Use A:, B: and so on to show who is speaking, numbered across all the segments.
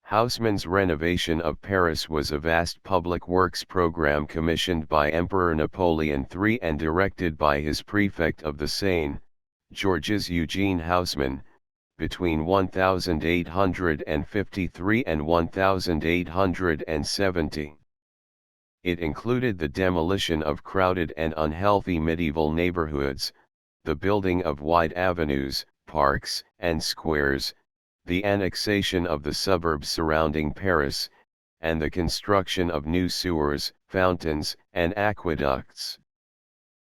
A: Haussmann's renovation of Paris was a vast public works program commissioned by Emperor Napoleon III and directed by his prefect of the Seine, Georges Eugene Haussmann, between 1853 and 1870. It included the demolition of crowded and unhealthy medieval neighborhoods, the building of wide avenues, parks, and squares, the annexation of the suburbs surrounding Paris, and the construction of new sewers, fountains, and aqueducts.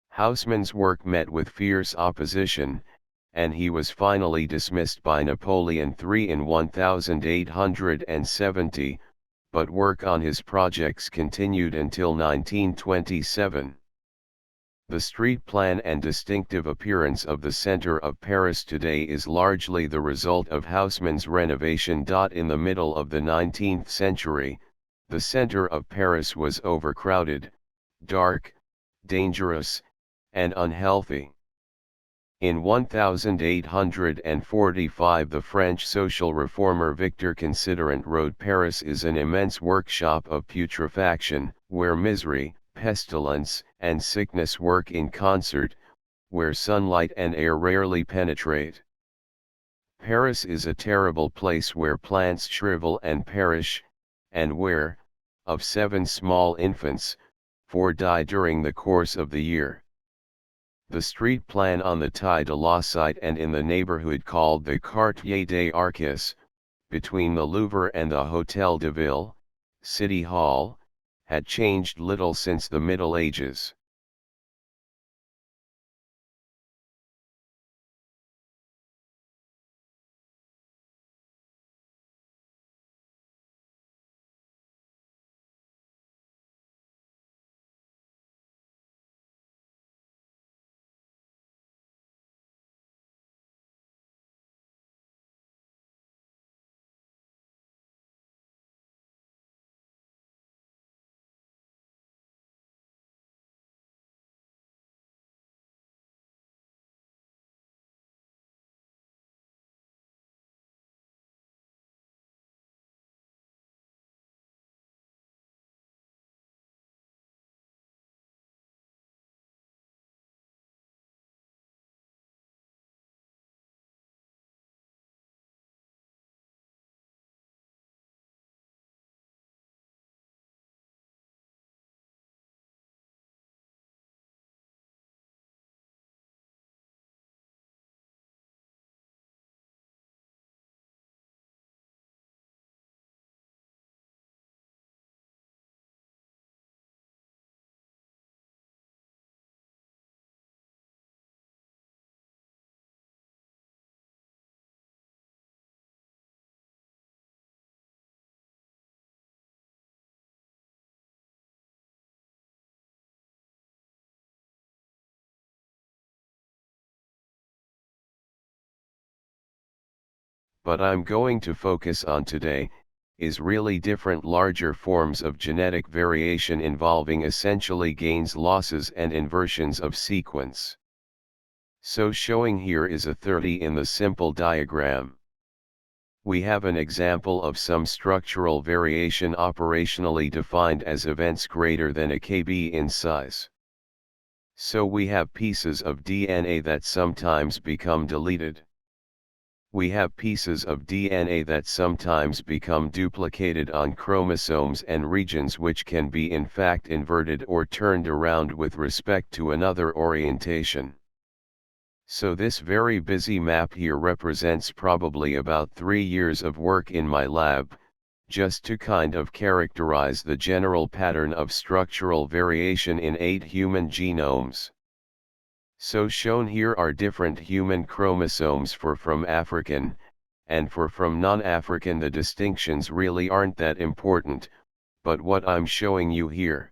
A: Haussmann's work met with fierce opposition, and he was finally dismissed by Napoleon III in 1870, but work on his projects continued until 1927. The street plan and distinctive appearance of the center of Paris today is largely the result of Haussmann's renovation. In the middle of the 19th century, the center of Paris was overcrowded, dark, dangerous, and unhealthy. In 1845 the French social reformer Victor Considerant wrote, "Paris is an immense workshop of putrefaction, where misery, pestilence, and sickness work in concert, where sunlight and air rarely penetrate. Paris is a terrible place where plants shrivel and perish, and where, of 7 small infants, 4 die during the course of the year." The street plan on the Tie de la Cite and in the neighborhood called the Quartier des Arcis, between the Louvre and the Hôtel de Ville, City Hall, had changed little since the Middle Ages. But I'm going to focus on today, is really different larger forms of genetic variation involving essentially gains, losses and inversions of sequence. So showing here is a 30 in the simple diagram. We have an example of some structural variation operationally defined as events greater than a kb in size. So we have pieces of DNA that sometimes become deleted. We have pieces of DNA that sometimes become duplicated on chromosomes and regions which can be in fact inverted or turned around with respect to another orientation. So this very busy map here represents probably about 3 years of work in my lab, just to kind of characterize the general pattern of structural variation in 8 human genomes. So shown here are different human chromosomes for from African, and for from non-African. The distinctions really aren't that important, but what I'm showing you here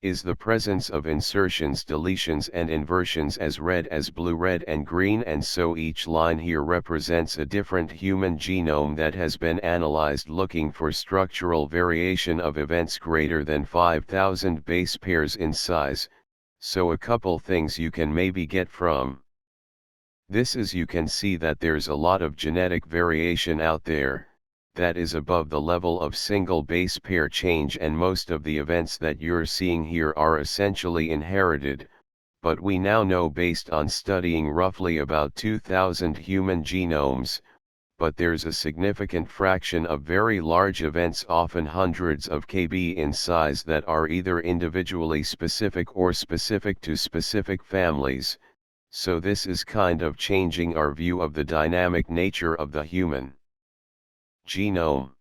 A: is the presence of insertions, deletions and inversions as red as blue, red and green, and so each line here represents a different human genome that has been analyzed looking for structural variation of events greater than 5,000 base pairs in size. So a couple things you can maybe get from this is you can see that there's a lot of genetic variation out there, that is above the level of single base pair change, and most of the events that you're seeing here are essentially inherited, but we now know based on studying roughly about 2,000 human genomes, but there's a significant fraction of very large events, often hundreds of kb in size, that are either individually specific or specific to specific families, so this is kind of changing our view of the dynamic nature of the human genome.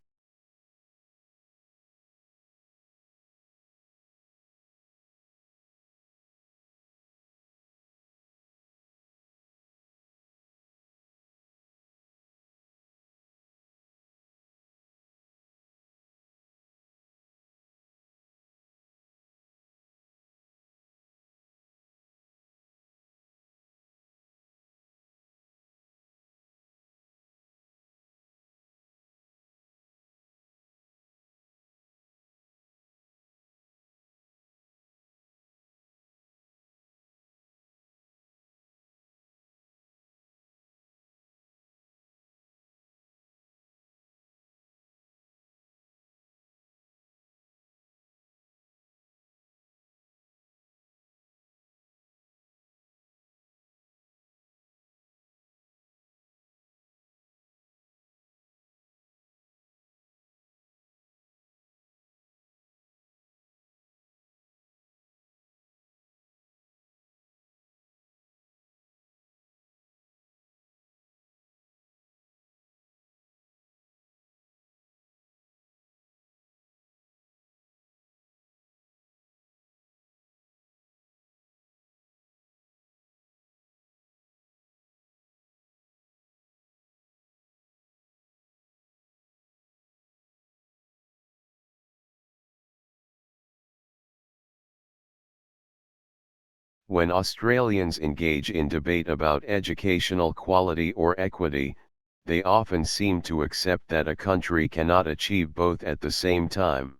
A: When Australians engage in debate about educational quality or equity, they often seem to accept that a country cannot achieve both at the same time.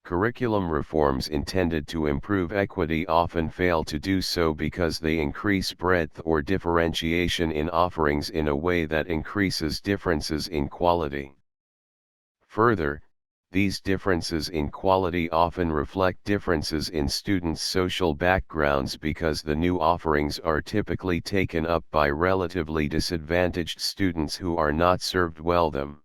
A: Curriculum reforms intended to improve equity often fail to do so because they increase breadth or differentiation in offerings in a way that increases differences in quality. Further, these differences in quality often reflect differences in students' social backgrounds because the new offerings are typically taken up by relatively disadvantaged students who are not served well them.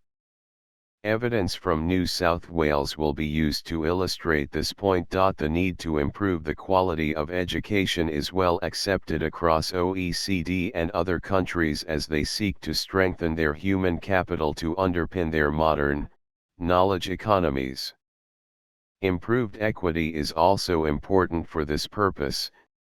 A: Evidence from New South Wales will be used to illustrate this point. The need to improve the quality of education is well accepted across OECD and other countries as they seek to strengthen their human capital to underpin their modern, knowledge economies. Improved equity is also important for this purpose,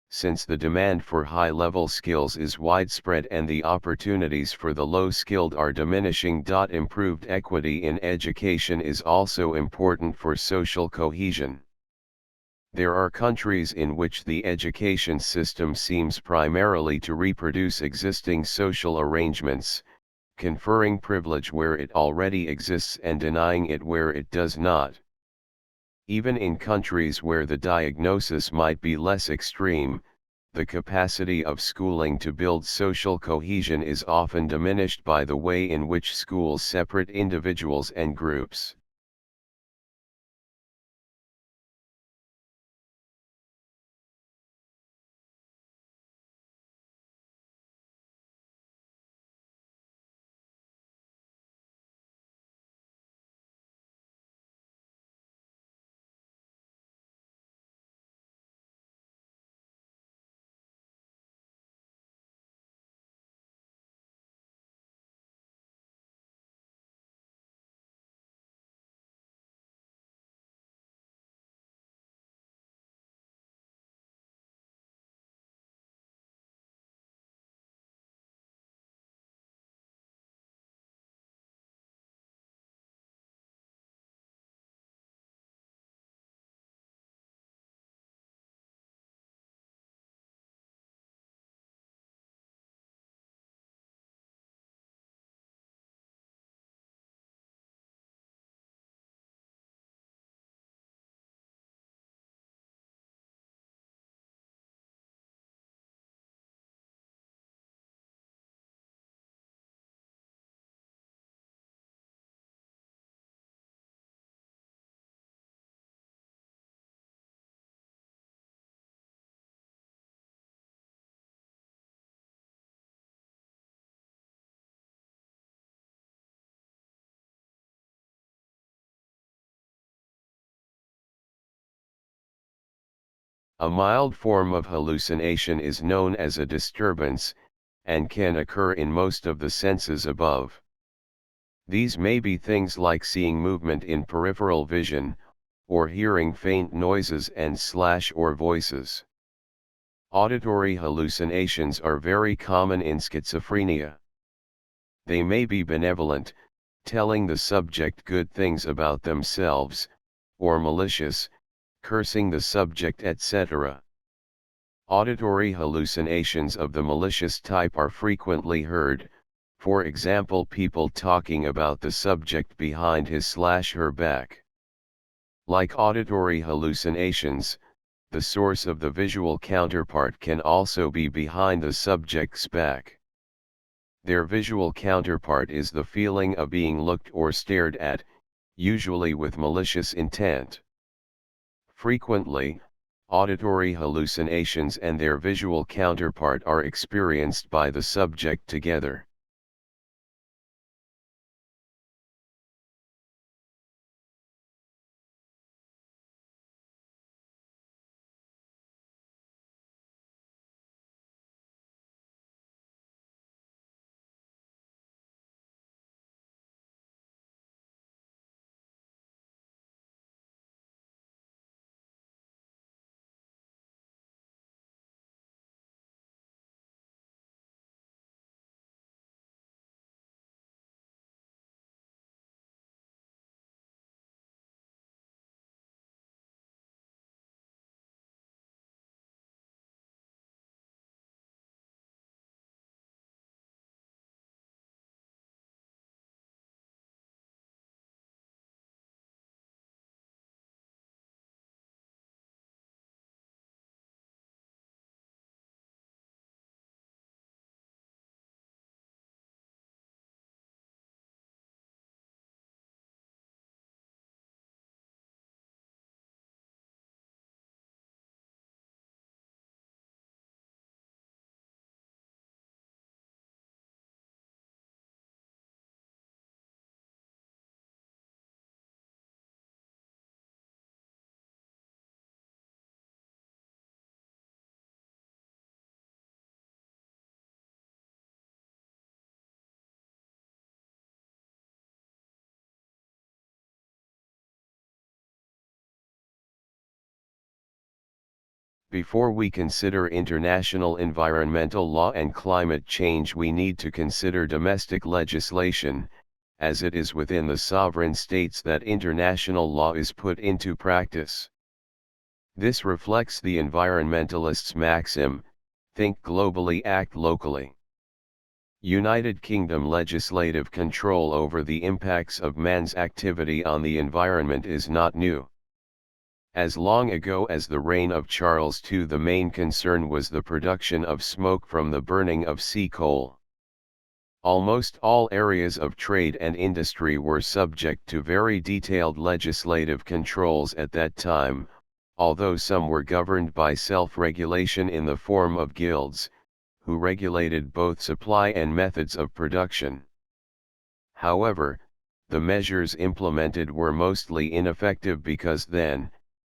A: since the demand for high-level skills is widespread and the opportunities for the low-skilled are diminishing. Improved equity in education is also important for social cohesion. There are countries in which the education system seems primarily to reproduce existing social arrangements, conferring privilege where it already exists and denying it where it does not. Even in countries where the diagnosis might be less extreme, the capacity of schooling to build social cohesion is often diminished by the way in which schools separate individuals and groups. A mild form of hallucination is known as a disturbance, and can occur in most of the senses above. These may be things like seeing movement in peripheral vision, or hearing faint noises and/or voices. Auditory hallucinations are very common in schizophrenia. They may be benevolent, telling the subject good things about themselves, or malicious, cursing the subject, etc. Auditory hallucinations of the malicious type are frequently heard, for example people talking about the subject behind his/her back. Like auditory hallucinations, the source of the visual counterpart can also be behind the subject's back. Their visual counterpart is the feeling of being looked or stared at, usually with malicious intent. Frequently, auditory hallucinations and their visual counterpart are experienced by the subject together. Before we consider international environmental law and climate change, we need to consider domestic legislation, as it is within the sovereign states that international law is put into practice. This reflects the environmentalists' maxim, think globally, act locally. United Kingdom legislative control over the impacts of man's activity on the environment is not new. As long ago as the reign of Charles II, the main concern was the production of smoke from the burning of sea coal. Almost all areas of trade and industry were subject to very detailed legislative controls at that time, although some were governed by self-regulation in the form of guilds, who regulated both supply and methods of production. However, the measures implemented were mostly ineffective because then,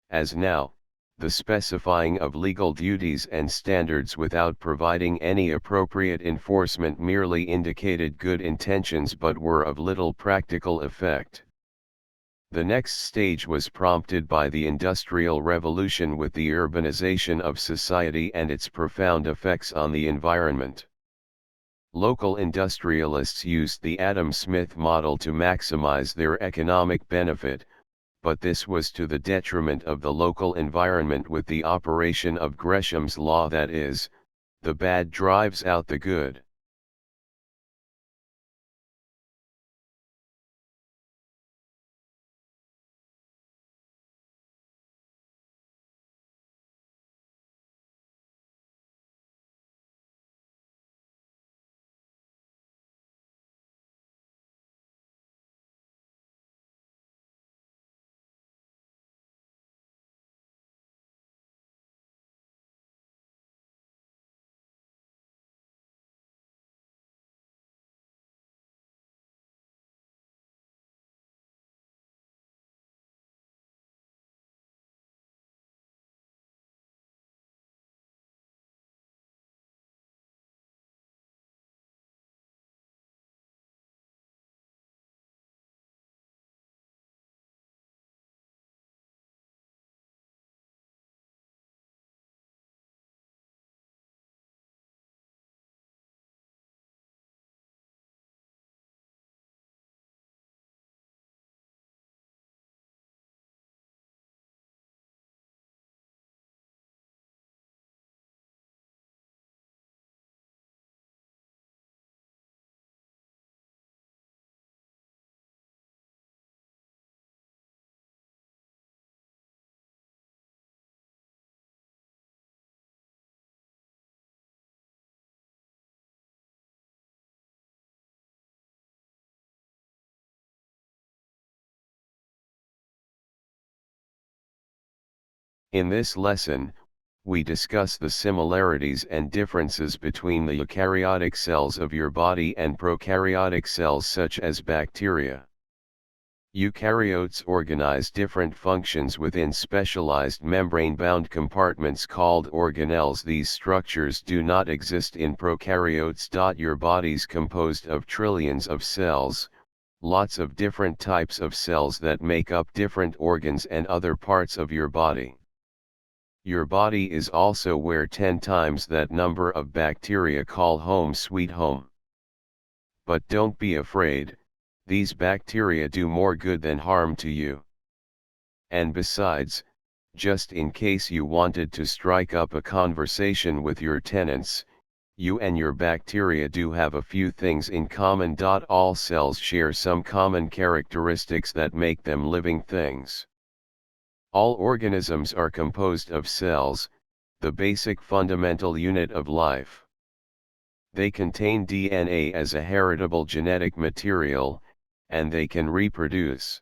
A: as now, the specifying of legal duties and standards without providing any appropriate enforcement merely indicated good intentions but were of little practical effect. The next stage was prompted by the Industrial Revolution with the urbanization of society and its profound effects on the environment. Local industrialists used the Adam Smith model to maximize their economic benefit, but this was to the detriment of the local environment with the operation of Gresham's law, that is, the bad drives out the good. In this lesson, we discuss the similarities and differences between the eukaryotic cells of your body and prokaryotic cells such as bacteria. Eukaryotes organize different functions within specialized membrane-bound compartments called organelles. These structures do not exist in prokaryotes. Your body's composed of trillions of cells, lots of different types of cells that make up different organs and other parts of your body. Your body is also where 10 times that number of bacteria call home sweet home. But don't be afraid, these bacteria do more good than harm to you. And besides, just in case you wanted to strike up a conversation with your tenants, you and your bacteria do have a few things in common. All cells share some common characteristics that make them living things. All organisms are composed of cells, the basic fundamental unit of life. They contain DNA as a heritable genetic material, and they can reproduce.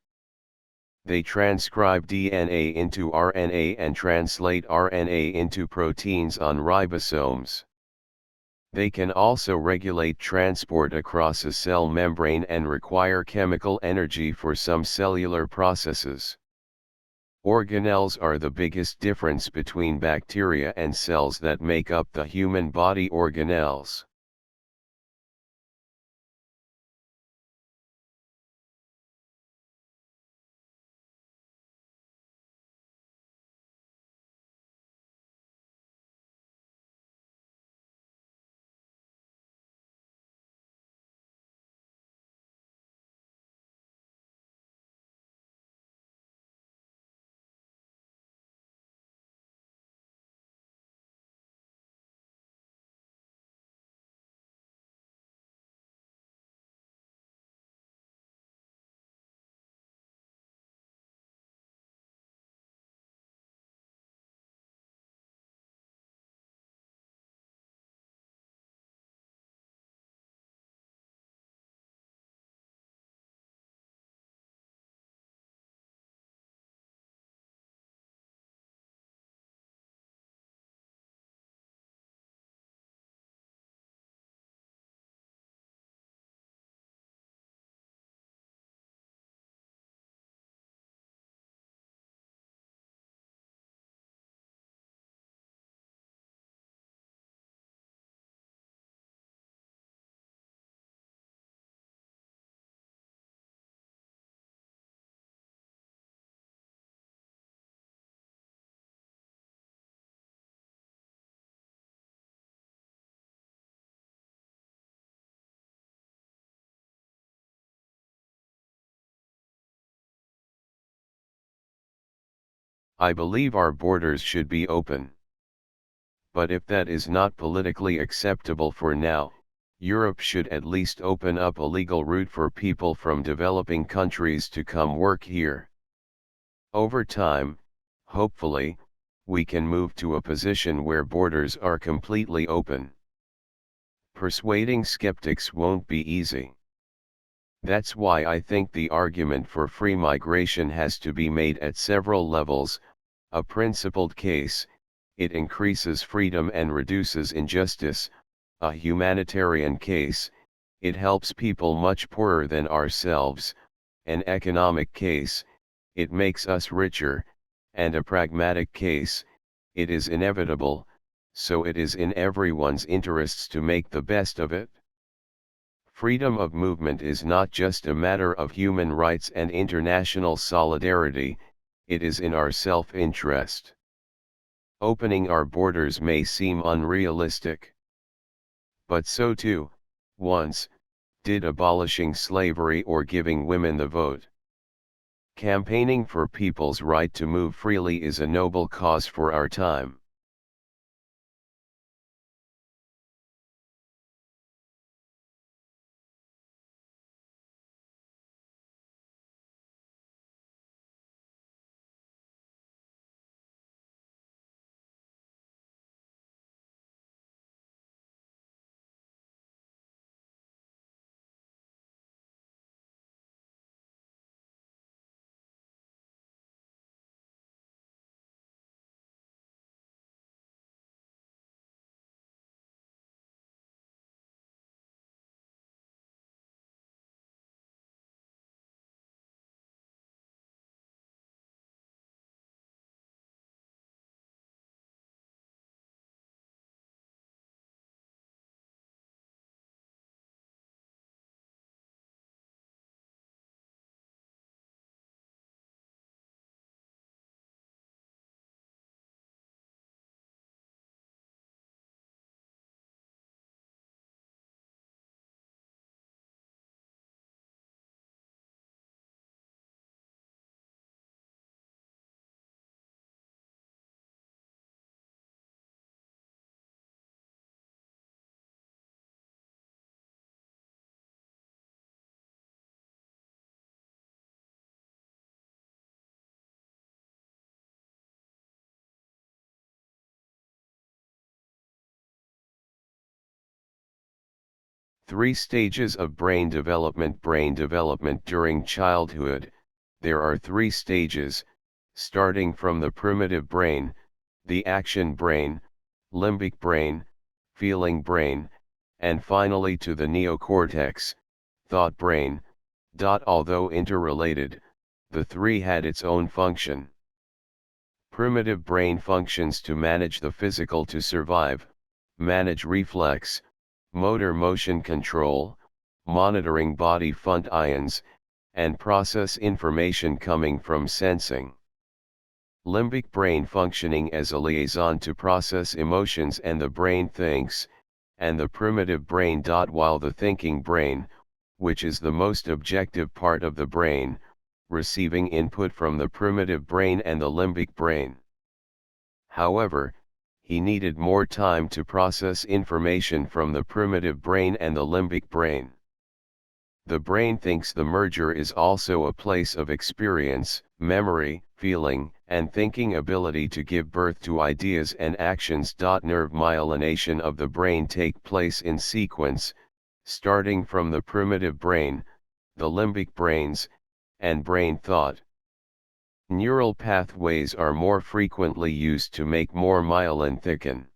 A: They transcribe DNA into RNA and translate RNA into proteins on ribosomes. They can also regulate transport across a cell membrane and require chemical energy for some cellular processes. Organelles are the biggest difference between bacteria and cells that make up the human body. Organelles. I believe our borders should be open. But if that is not politically acceptable for now, Europe should at least open up a legal route for people from developing countries to come work here. Over time, hopefully, we can move to a position where borders are completely open. Persuading skeptics won't be easy. That's why I think the argument for free migration has to be made at several levels. A principled case, it increases freedom and reduces injustice. A humanitarian case, it helps people much poorer than ourselves. An economic case, it makes us richer. And a pragmatic case, it is inevitable, so it is in everyone's interests to make the best of it. Freedom of movement is not just a matter of human rights and international solidarity, it is in our self-interest. Opening our borders may seem unrealistic. But so too, once, did abolishing slavery or giving women the vote. Campaigning for people's right to move freely is a noble cause for our time. 3 stages of brain development. Brain development during childhood. There are 3 stages, starting from the primitive brain, the action brain, limbic brain, feeling brain, and finally to the neocortex, thought brain. Although interrelated, the 3 had its own function. Primitive brain functions to manage the physical, to survive, manage reflex, motor motion control, monitoring body functions, and process information coming from sensing. Limbic brain functioning as a liaison to process emotions, and the brain thinks, and the primitive brain. While the thinking brain, which is the most objective part of the brain, receiving input from the primitive brain and the limbic brain. However, he needed more time to process information from the primitive brain and the limbic brain. The brain thinks the merger is also a place of experience, memory, feeling, and thinking ability to give birth to ideas and actions. Nerve myelination of the brain take place in sequence, starting from the primitive brain, the limbic brains, and brain thought. Neural pathways are more frequently used to make more myelin thicken.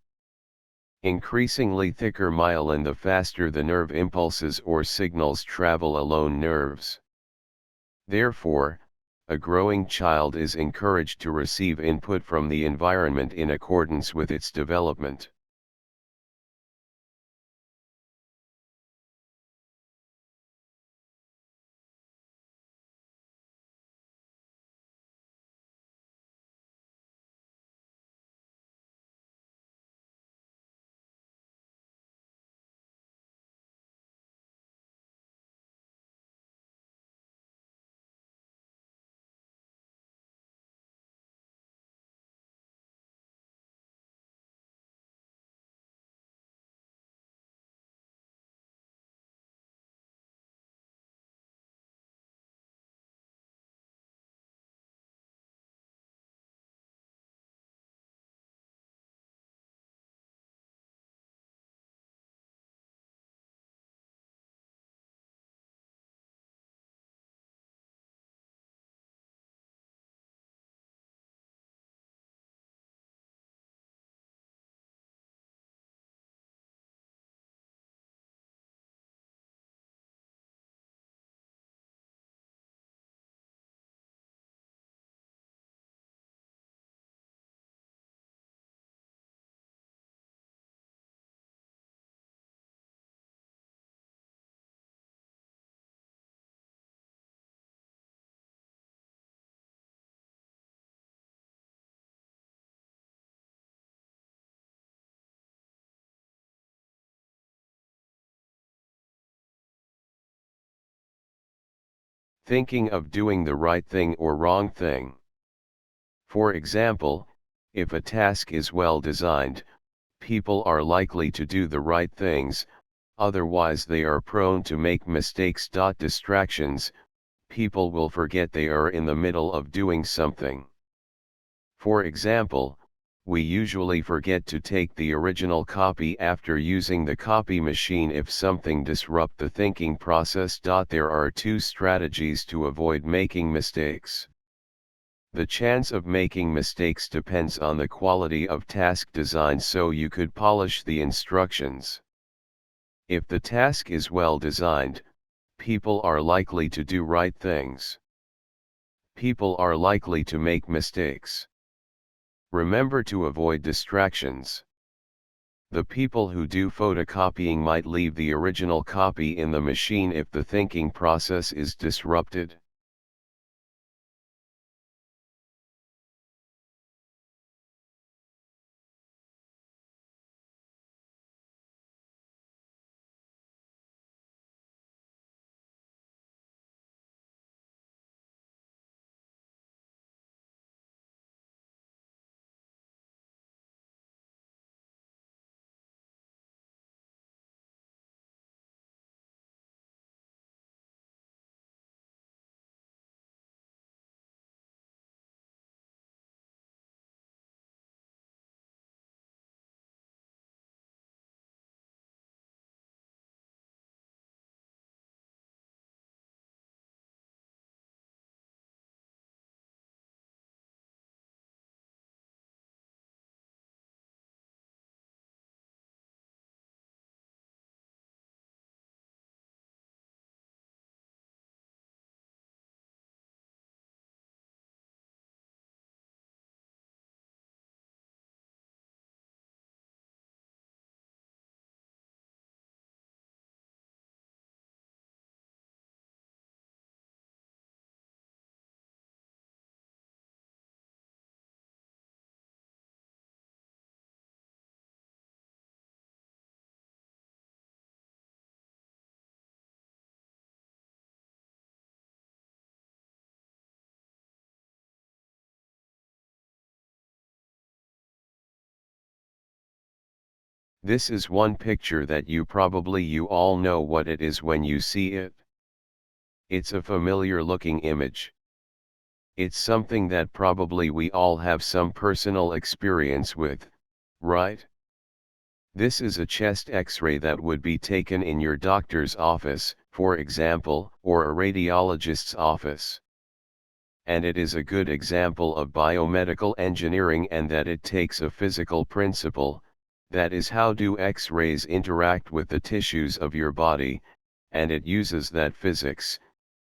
A: Increasingly thicker myelin, the faster the nerve impulses or signals travel along nerves. Therefore, a growing child is encouraged to receive input from the environment in accordance with its development. Thinking of doing the right thing or wrong thing. For example, if a task is well designed, people are likely to do the right things, otherwise they are prone to make mistakes. Distractions, people will forget they are in the middle of doing something. For example, we usually forget to take the original copy after using the copy machine if something disrupts the thinking process. There are 2 strategies to avoid making mistakes. The chance of making mistakes depends on the quality of task design, so you could polish the instructions. If the task is well designed, people are likely to do right things. People are likely to make mistakes. Remember to avoid distractions. The people who do photocopying might leave the original copy in the machine if the thinking process is disrupted. This is one picture that you all know what it is when you see it. It's a familiar looking image. It's something that probably we all have some personal experience with, right? This is a chest X-ray that would be taken in your doctor's office, for example, or a radiologist's office. And it is a good example of biomedical engineering, and that it takes a physical principle, that is how do X-rays interact with the tissues of your body, and it uses that physics,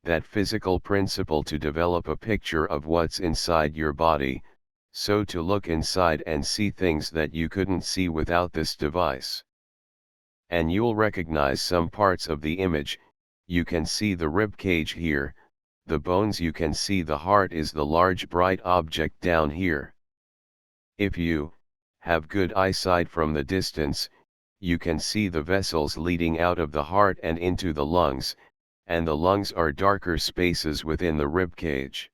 A: that physical principle to develop a picture of what's inside your body, so to look inside and see things that you couldn't see without this device. And you'll recognize some parts of the image. You can see the rib cage here, the bones, you can see the heart is the large bright object down here. If you have good eyesight from the distance, you can see the vessels leading out of the heart and into the lungs, and the lungs are darker spaces within the rib cage.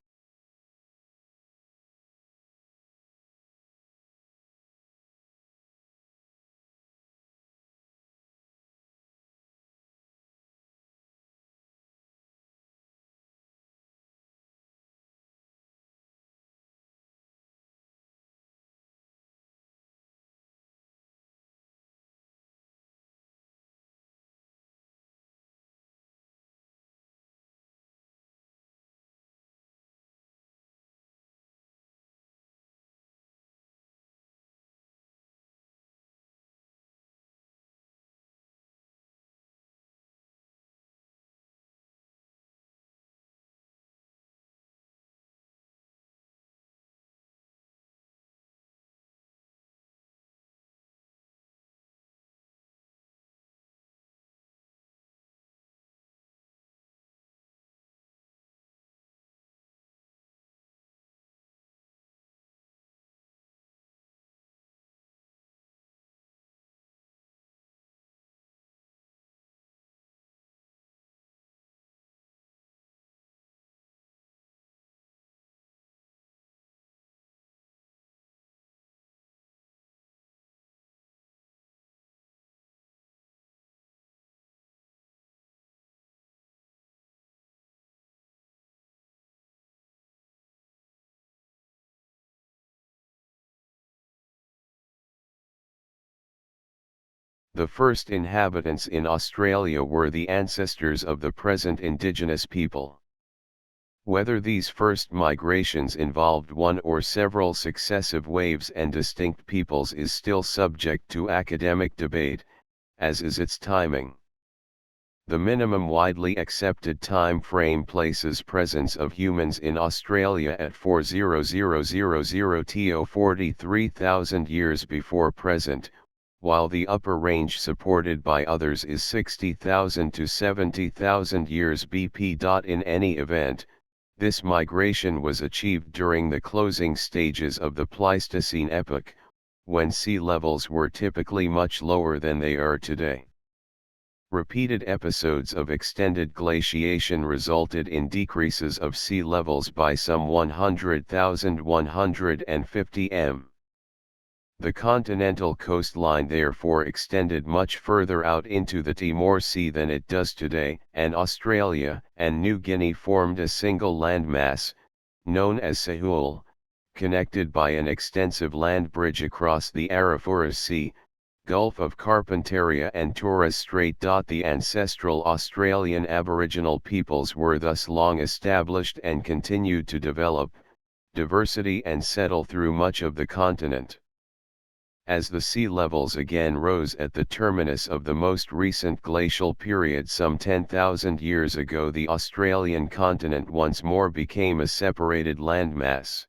A: The first inhabitants in Australia were the ancestors of the present indigenous people. Whether these first migrations involved one or several successive waves and distinct peoples is still subject to academic debate, as is its timing. The minimum widely accepted time frame places presence of humans in Australia at 40000 to 43,000 years before present, while the upper range supported by others is 60,000 to 70,000 years BP. In any event, this migration was achieved during the closing stages of the Pleistocene epoch, when sea levels were typically much lower than they are today. Repeated episodes of extended glaciation resulted in decreases of sea levels by some 100,150 m. The continental coastline therefore extended much further out into the Timor Sea than it does today, and Australia and New Guinea formed a single landmass, known as Sahul, connected by an extensive land bridge across the Arafura Sea, Gulf of Carpentaria and Torres Strait. The ancestral Australian Aboriginal peoples were thus long established and continued to develop diversity and settle through much of the continent. As the sea levels again rose at the terminus of the most recent glacial period some 10,000 years ago, the Australian continent once more became a separated landmass.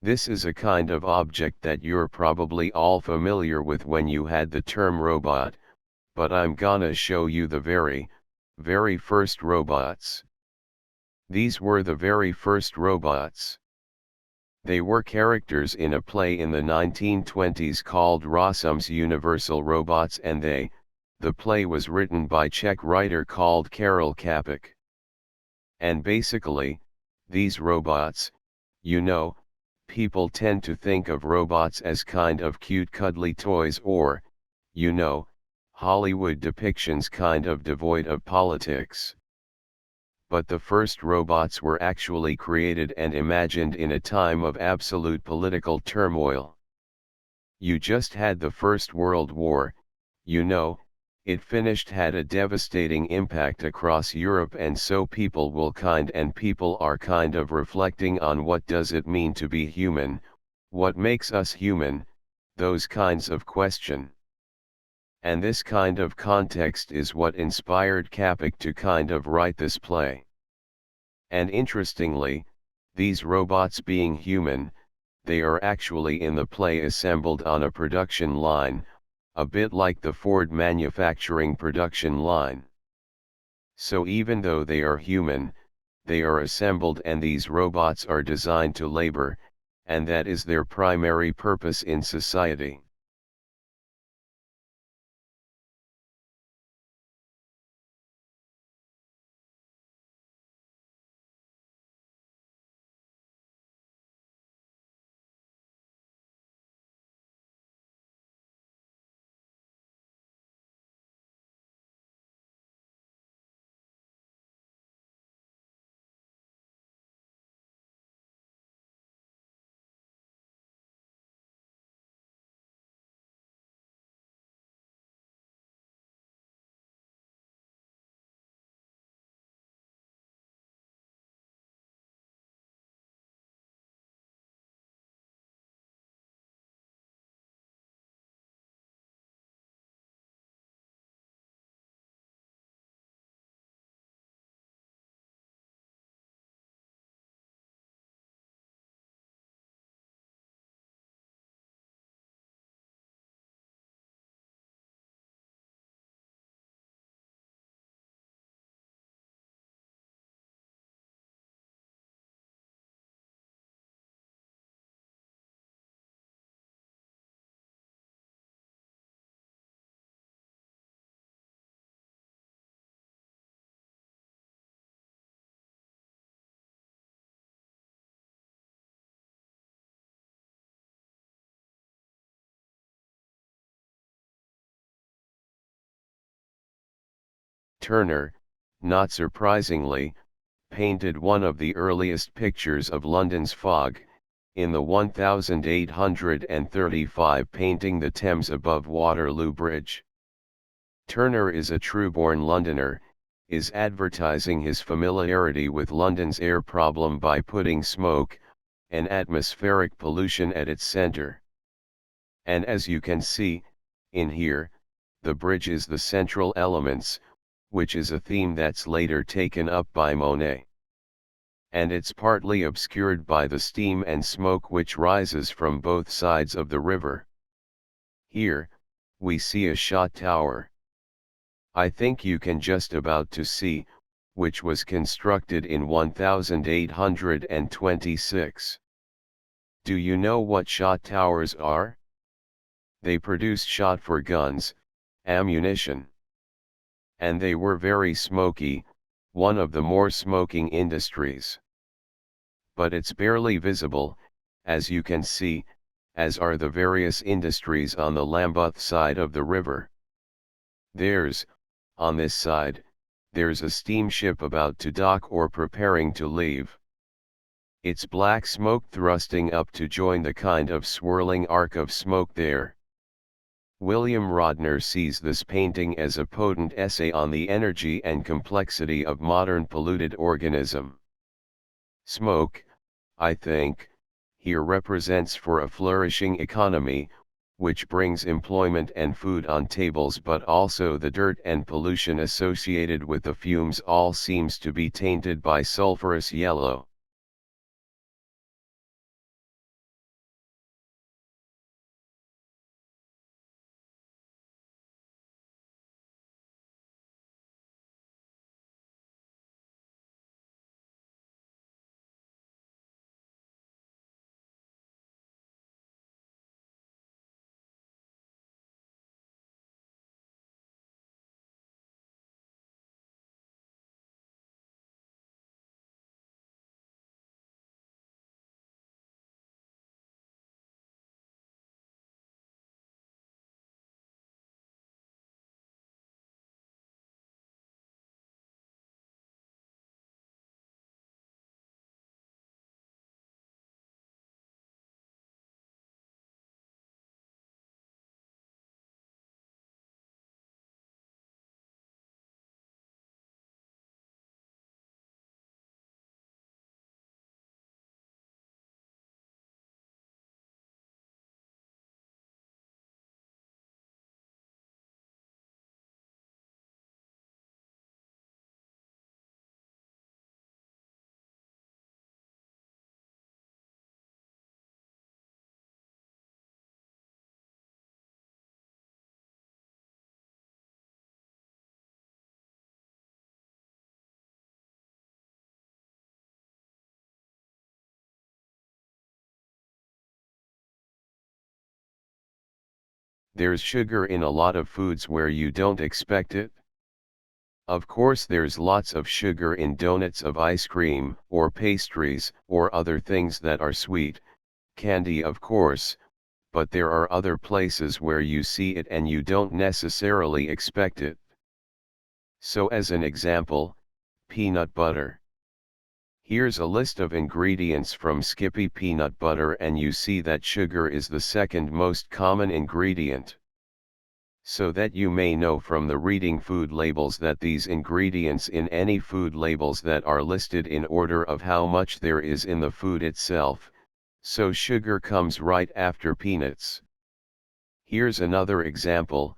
A: This is a kind of object that you're probably all familiar with when you had the term robot, but I'm gonna show you the very first robots. These were the very first robots. They were characters in a play in the 1920s called Rossum's Universal Robots, and the play was written by Czech writer called Karel Čapek. And basically, these robots, you know, people tend to think of robots as kind of cute cuddly toys or, you know, Hollywood depictions kind of devoid of politics. But the first robots were actually created and imagined in a time of absolute political turmoil. You just had the First World War, you know, it finished, had a devastating impact across Europe, and so people are kind of reflecting on what does it mean to be human, what makes us human, those kinds of question. And this kind of context is what inspired Čapek to kind of write this play. And interestingly, these robots being human, they are actually in the play assembled on a production line, a bit like the Ford manufacturing production line. So even though they are human, they are assembled, and these robots are designed to labor, and that is their primary purpose in society. Turner, not surprisingly, painted one of the earliest pictures of London's fog, in the 1835 painting The Thames above Waterloo Bridge. Turner is a true-born Londoner, is advertising his familiarity with London's air problem by putting smoke, and atmospheric pollution at its center. And as you can see, in here, the bridge is the central elements, which is a theme that's later taken up by Monet. And it's partly obscured by the steam and smoke which rises from both sides of the river. Here, we see a shot tower. I think you can just about to see, which was constructed in 1826. Do you know what shot towers are? They produced shot for guns, ammunition. And they were very smoky, one of the more smoking industries. But it's barely visible, as you can see, as are the various industries on the Lambeth side of the river. On this side, there's a steamship about to dock or preparing to leave. It's black smoke thrusting up to join the kind of swirling arc of smoke there. William Rodner sees this painting as a potent essay on the energy and complexity of modern polluted organism. Smoke, I think, here represents for a flourishing economy, which brings employment and food on tables, but also the dirt and pollution associated with the fumes all seems to be tainted by sulfurous yellow. there's sugar in a lot of foods where you don't expect it. Of course there's lots of sugar in donuts of ice cream, or pastries, or other things that are sweet, candy of course, but there are other places where you see it and you don't necessarily expect it. So as an example, peanut butter. Here's a list of ingredients from Skippy peanut butter and you see that sugar is the second most common ingredient. So that you may know from the reading food labels that these ingredients in any food labels that are listed in order of how much there is in the food itself, so sugar comes right after peanuts. Here's another example,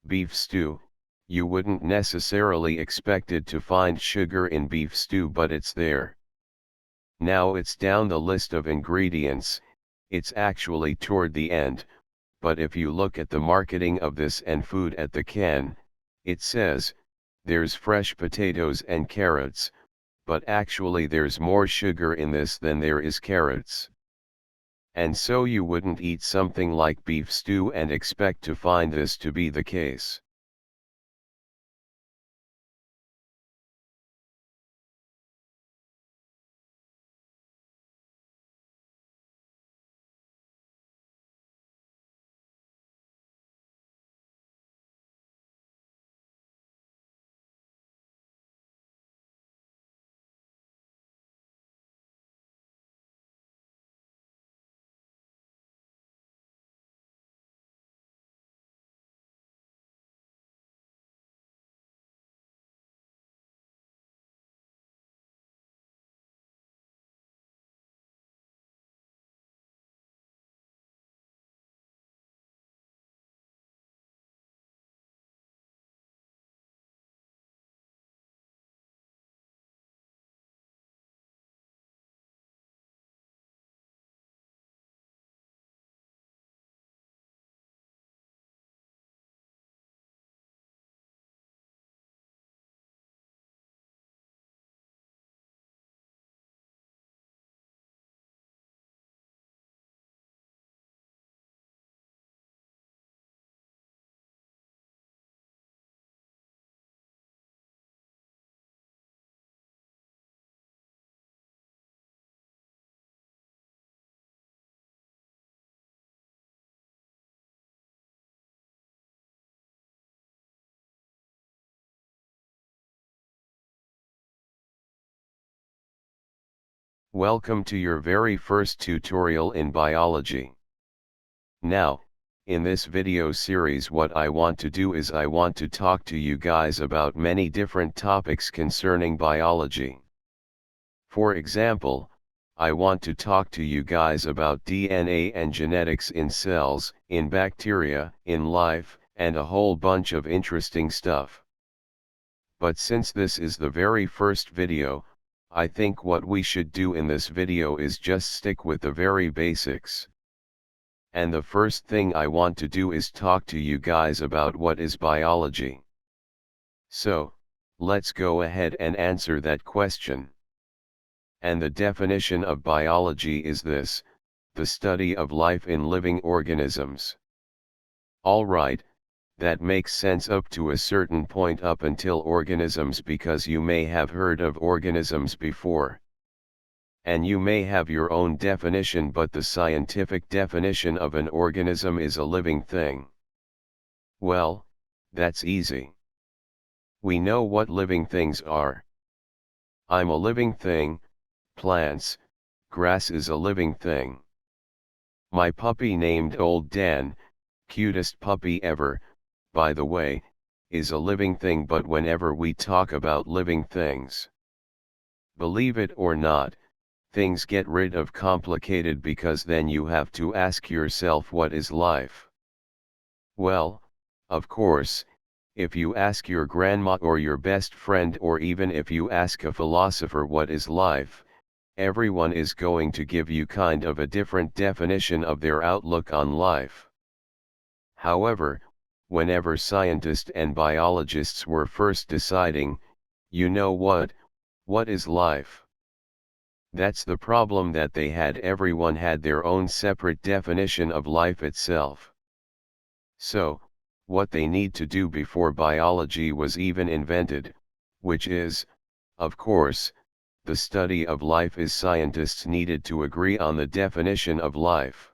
A: beef stew. You wouldn't necessarily expected to find sugar in beef stew but it's there. Now it's down the list of ingredients, it's actually toward the end. But if you look at the marketing of this and food at the can, it says, there's fresh potatoes and carrots, but actually there's more sugar in this than there is carrots. And so you wouldn't eat something like beef stew and expect to find this to be the case. Welcome to your very first tutorial in biology. Now, in this video series what I want to do is I want to talk to you guys about many different topics concerning biology. For example, I want to talk to you guys about DNA and genetics in cells, in bacteria, in life, and a whole bunch of interesting stuff. But since this is the very first video, I think what we should do in this video is just stick with the very basics. And the first thing I want to do is talk to you guys about what is biology. So, let's go ahead and answer that question. And the definition of biology is this: the study of life in living organisms. Alright, that makes sense up to a certain point up until organisms, because you may have heard of organisms before. And you may have your own definition, but the scientific definition of an organism is a living thing. Well, that's easy. We know what living things are. I'm a living thing, plants, grass is a living thing. My puppy named Old Dan, cutest puppy ever, by the way, is a living thing. But whenever we talk about living things, believe it or not, things get rid of complicated, because then you have to ask yourself, what is life? Well, of course, if you ask your grandma or your best friend, or even if you ask a philosopher what is life, everyone is going to give you kind of a different definition of their outlook on life. However, whenever scientists and biologists were first deciding, you know what is life? That's the problem that they had. Everyone had their own separate definition of life itself. So, what they need to do before biology was even invented, which is, of course, the study of life, is scientists needed to agree on the definition of life.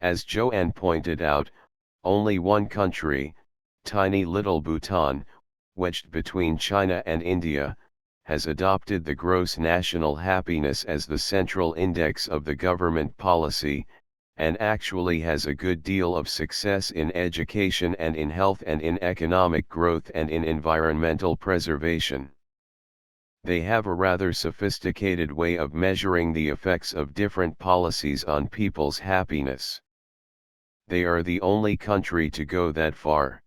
A: As Joanne pointed out, only one country, tiny little Bhutan, wedged between China and India, has adopted the gross national happiness as the central index of the government policy, and actually has a good deal of success in education and in health and in economic growth and in environmental preservation. They have a rather sophisticated way of measuring the effects of different policies on people's happiness. They are the only country to go that far.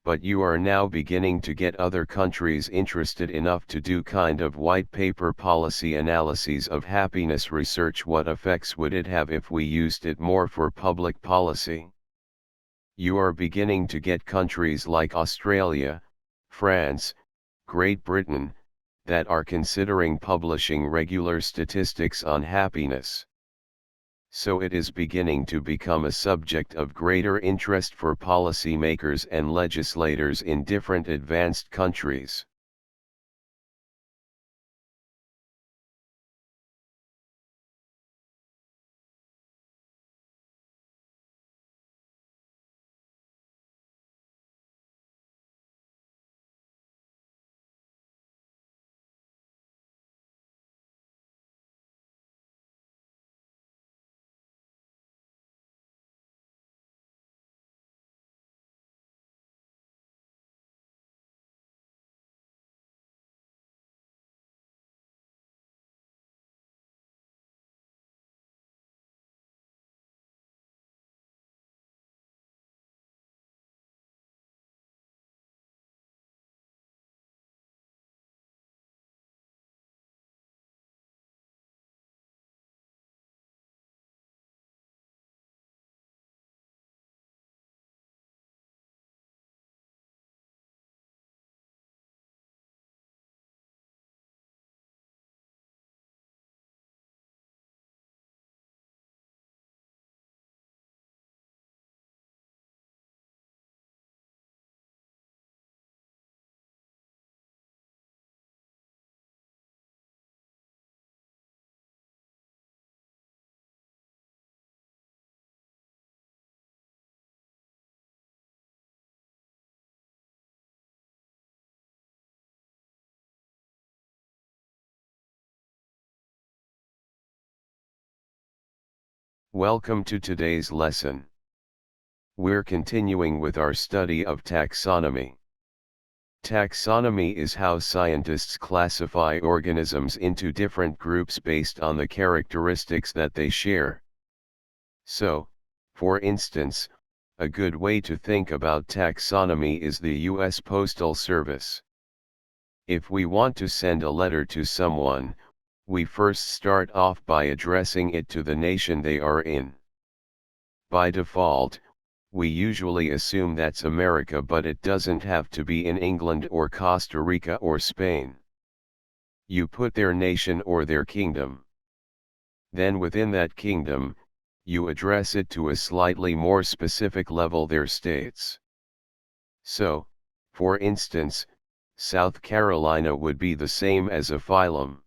A: But you are now beginning to get other countries interested enough to do kind of white paper policy analyses of happiness research. What effects would it have if we used it more for public policy? You are beginning to get countries like Australia, France, Great Britain, that are considering publishing regular statistics on happiness. So it is beginning to become a subject of greater interest for policymakers and legislators in different advanced countries. Welcome to today's lesson. We're continuing with our study of taxonomy. Taxonomy is how scientists classify organisms into different groups based on the characteristics that they share. So, for instance, a good way to think about taxonomy is the U.S. Postal Service. If we want to send a letter to someone, we first start off by addressing it to the nation they are in. By default, we usually assume that's America, but it doesn't have to be in England or Costa Rica or Spain. You put their nation or their kingdom. Then within that kingdom, you address it to a slightly more specific level, their states. So, for instance, South Carolina would be the same as a phylum.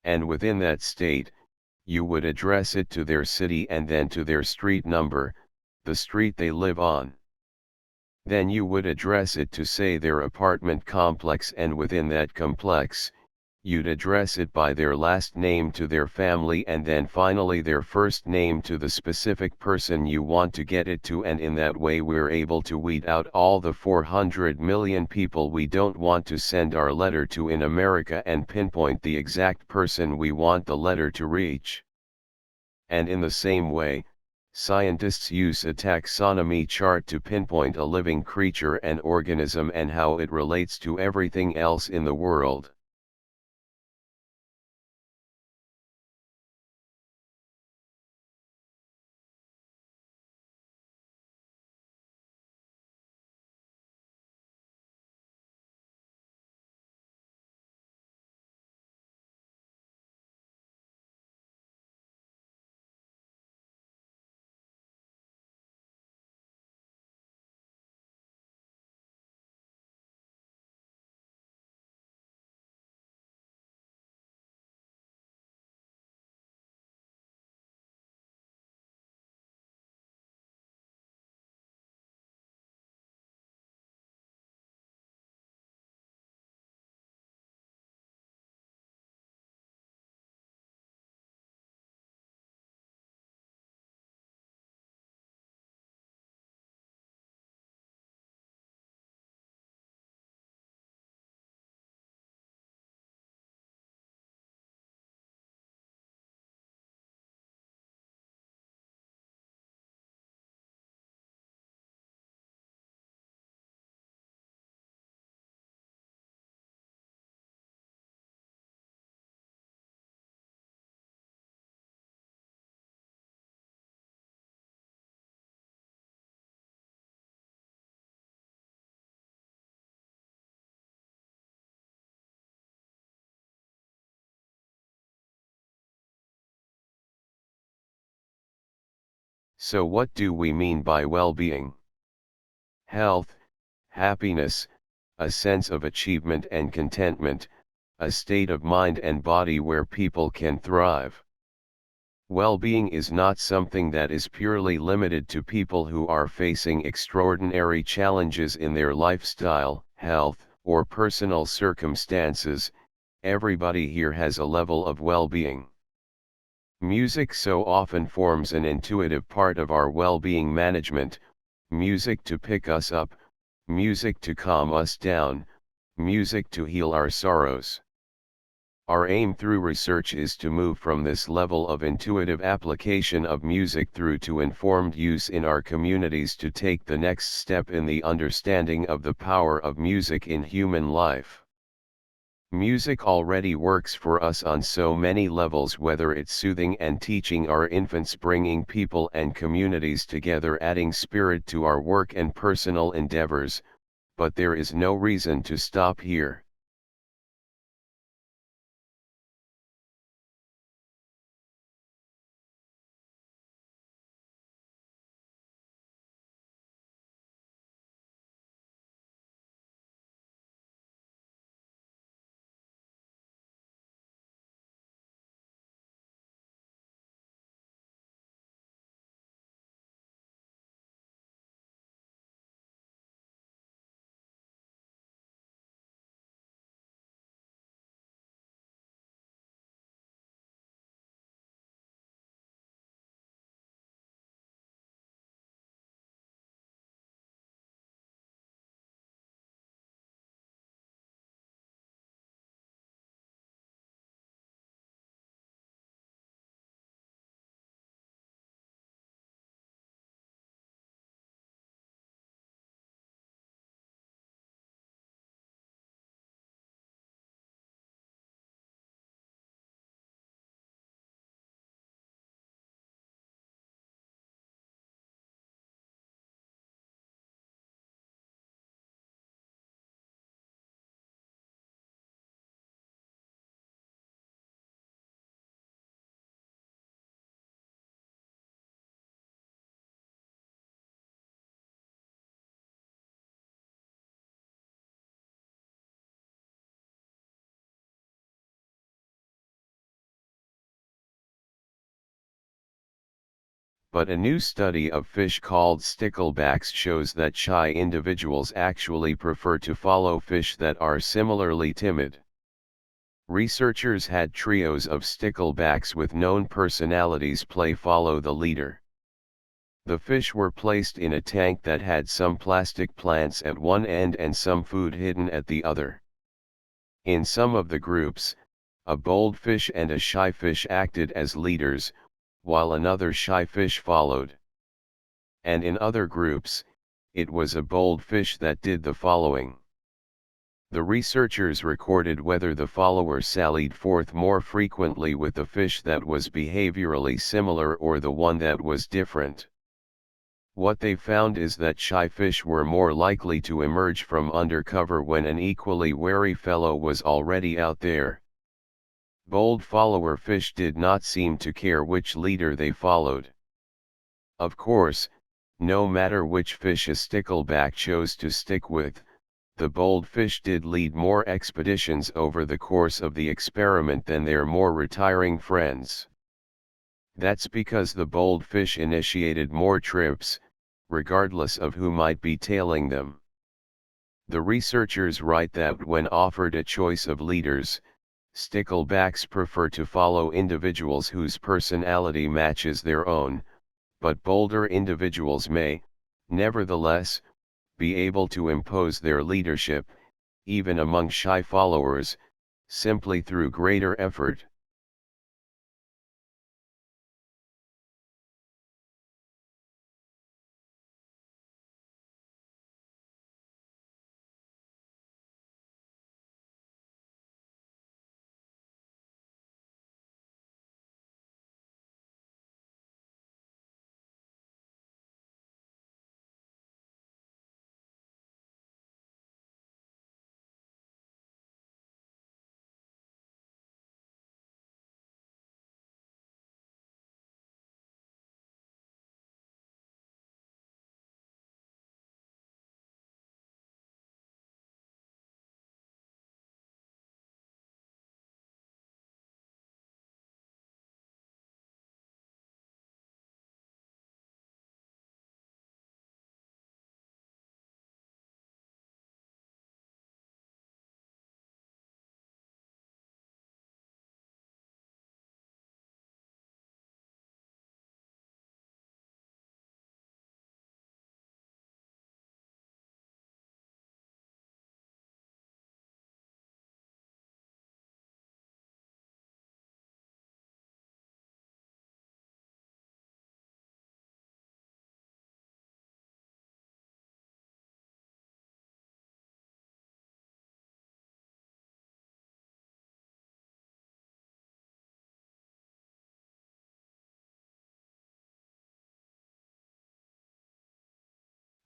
A: And within that state, you would address it to their city and then to their street number, the street they live on. Then you would address it to, say, their apartment complex, and within that complex, you'd address it by their last name to their family, and then finally their first name to the specific person you want to get it to, and in that way we're able to weed out all the 400 million people we don't want to send our letter to in America and pinpoint the exact person we want the letter to reach. And in the same way, scientists use a taxonomy chart to pinpoint a living creature and organism and how it relates to everything else in the world. So what do we mean by well-being? Health, happiness, a sense of achievement and contentment, a state of mind and body where people can thrive. Well-being is not something that is purely limited to people who are facing extraordinary challenges in their lifestyle, health, or personal circumstances. Everybody here has a level of well-being. Music so often forms an intuitive part of our well-being management, music to pick us up, music to calm us down, music to heal our sorrows. Our aim through research is to move from this level of intuitive application of music through to informed use in our communities to take the next step in the understanding of the power of music in human life. Music already works for us on so many levels, whether it's soothing and teaching our infants, bringing people and communities together, adding spirit to our work and personal endeavors, but there is no reason to stop here. But a new study of fish called sticklebacks shows that shy individuals actually prefer to follow fish that are similarly timid. Researchers had trios of sticklebacks with known personalities play follow the leader. The fish were placed in a tank that had some plastic plants at one end and some food hidden at the other. In some of the groups, a bold fish and a shy fish acted as leaders, while another shy fish followed. And in other groups, it was a bold fish that did the following. The researchers recorded whether the follower sallied forth more frequently with the fish that was behaviorally similar or the one that was different. What they found is that shy fish were more likely to emerge from under cover when an equally wary fellow was already out there. Bold follower fish did not seem to care which leader they followed. Of course, no matter which fish a stickleback chose to stick with, the bold fish did lead more expeditions over the course of the experiment than their more retiring friends. That's because the bold fish initiated more trips, regardless of who might be tailing them. The researchers write that when offered a choice of leaders, sticklebacks prefer to follow individuals whose personality matches their own, but bolder individuals may, nevertheless, be able to impose their leadership, even among shy followers, simply through greater effort.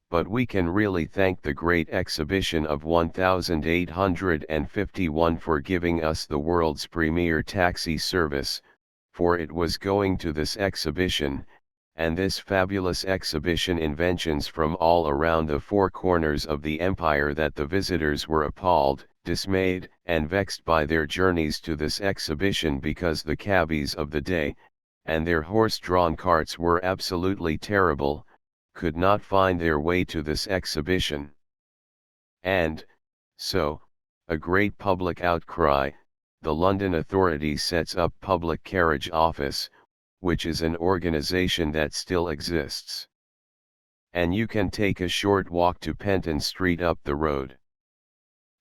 A: But we can really thank the Great Exhibition of 1851 for giving us the world's premier taxi service, for it was going to this exhibition, and this fabulous exhibition inventions from all around the four corners of the empire that the visitors were appalled, dismayed, and vexed by their journeys to this exhibition because the cabbies of the day, and their horse-drawn carts were absolutely terrible, could not find their way to this exhibition. And, so, a great public outcry, the London Authority sets up Public Carriage Office, which is an organization that still exists. And you can take a short walk to Penton Street up the road.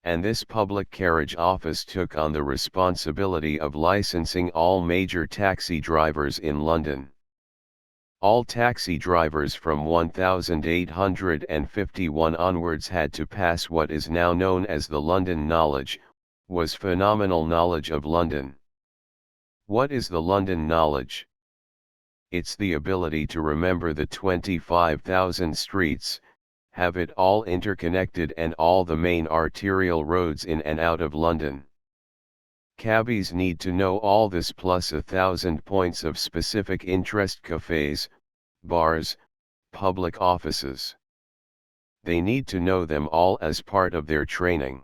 A: And this Public Carriage Office took on the responsibility of licensing all major taxi drivers in London. All taxi drivers from 1851 onwards had to pass what is now known as the London Knowledge, was phenomenal knowledge of London. What is the London Knowledge? It's the ability to remember the 25,000 streets, have it all interconnected and all the main arterial roads in and out of London. Cabbies need to know all this plus 1,000 points of specific interest: cafes, bars, public offices. They need to know them all as part of their training.